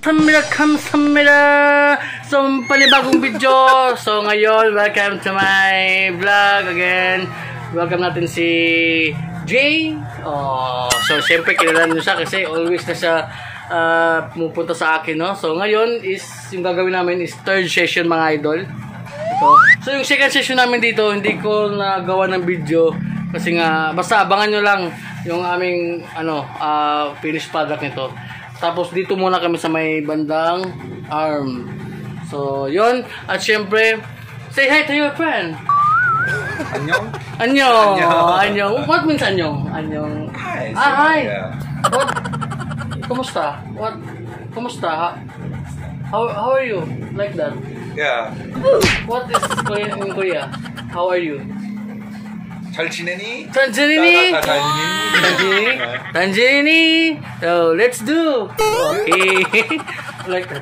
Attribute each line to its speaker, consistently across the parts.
Speaker 1: 감사합니다. So, panibagong video. So, ngayon, welcome to my vlog again. Welcome natin si Jay. So, siyempre, kilala nyo siya kasi always na siya pumupunta sa akin, no? So, ngayon is, yung gagawin namin is third session, mga idol. So, yung second session namin dito, hindi ko nagawa ng video kasi nga, basta abangan nyo lang yung aming, finished product nito. Tapos dito muna kami sa may bandang arm. So, yun. At syempre, say hi to your friend.
Speaker 2: Annyeong?
Speaker 1: Annyeong. Annyeong. What means annyeong? Annyeong.
Speaker 2: Hi.
Speaker 1: Hi.
Speaker 2: Yeah.
Speaker 1: What? Kumusta? What? Kumusta? How are you? Like that?
Speaker 2: Yeah.
Speaker 1: What is Korean in Korea? How are you?
Speaker 2: 잘 지내니?
Speaker 1: 잘 지내니?
Speaker 2: 잘 지내니?
Speaker 1: 단지니. So let's do. Okay. Like that.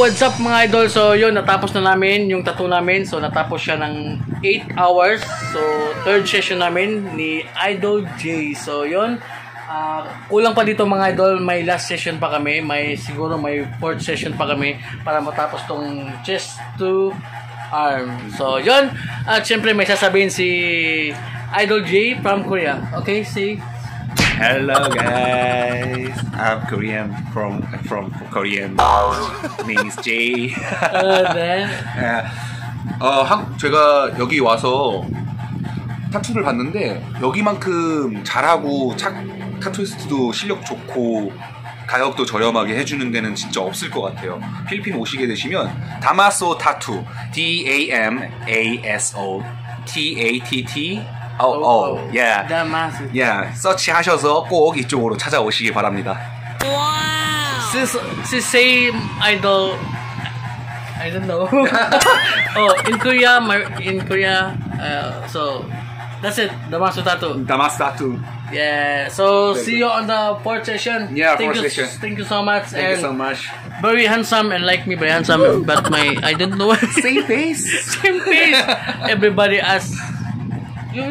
Speaker 1: What's up mga idol? So yun, natapos na namin yung tattoo namin. So natapos siya ng 8 hours. So third session namin ni Idol J. So yun, kulang pa dito mga idol. May last session pa kami. Siguro may fourth session pa kami para matapos tong chest to arm. So yun, at syempre may sasabihin si Idol J from Korea. Okay, see?
Speaker 2: Hello guys. I'm Korean from Korean. Name is Jay.
Speaker 1: Then
Speaker 2: 제가 여기 와서 타투를 봤는데 여기만큼 잘하고 타투이스트도 실력 좋고 가격도 저렴하게 해주는 데는 진짜 없을 것 같아요. 필리핀 오시게 되시면 다마소 타투 DAMASO TATT yeah. Yeah. 서치하셔서 꼭 이쪽으로 찾아오시기 바랍니다.
Speaker 1: Since same idol, I don't know. in Korea, so that's it. Damaso Tattoo.
Speaker 2: Damaso Tattoo.
Speaker 1: Yeah. So see you on the fourth session.
Speaker 2: Yeah, fourth session.
Speaker 1: Thank you so much.
Speaker 2: Thank you so much.
Speaker 1: Very handsome and like me, very handsome. But I don't know.
Speaker 2: Same face.
Speaker 1: Same face. Everybody asks. You're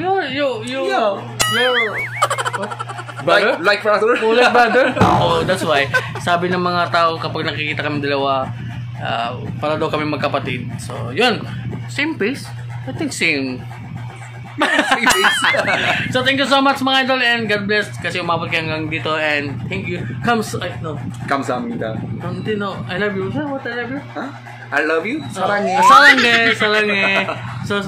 Speaker 1: brother?
Speaker 2: Like brother?
Speaker 1: Oh, like brother? Oh, that's why. Sabi ng mga tao kapag nakikita kami dalawa, para daw kami magkapatid. So, yun. Same face? I think same. Same face. So, thank you so much mga idol and God bless kasi umabot kayo hanggang dito and thank you.
Speaker 2: 감사합니다.
Speaker 1: Hindi, no. I love you. What I love you?
Speaker 2: Huh? I love you.
Speaker 1: 사랑해. 사랑해. So,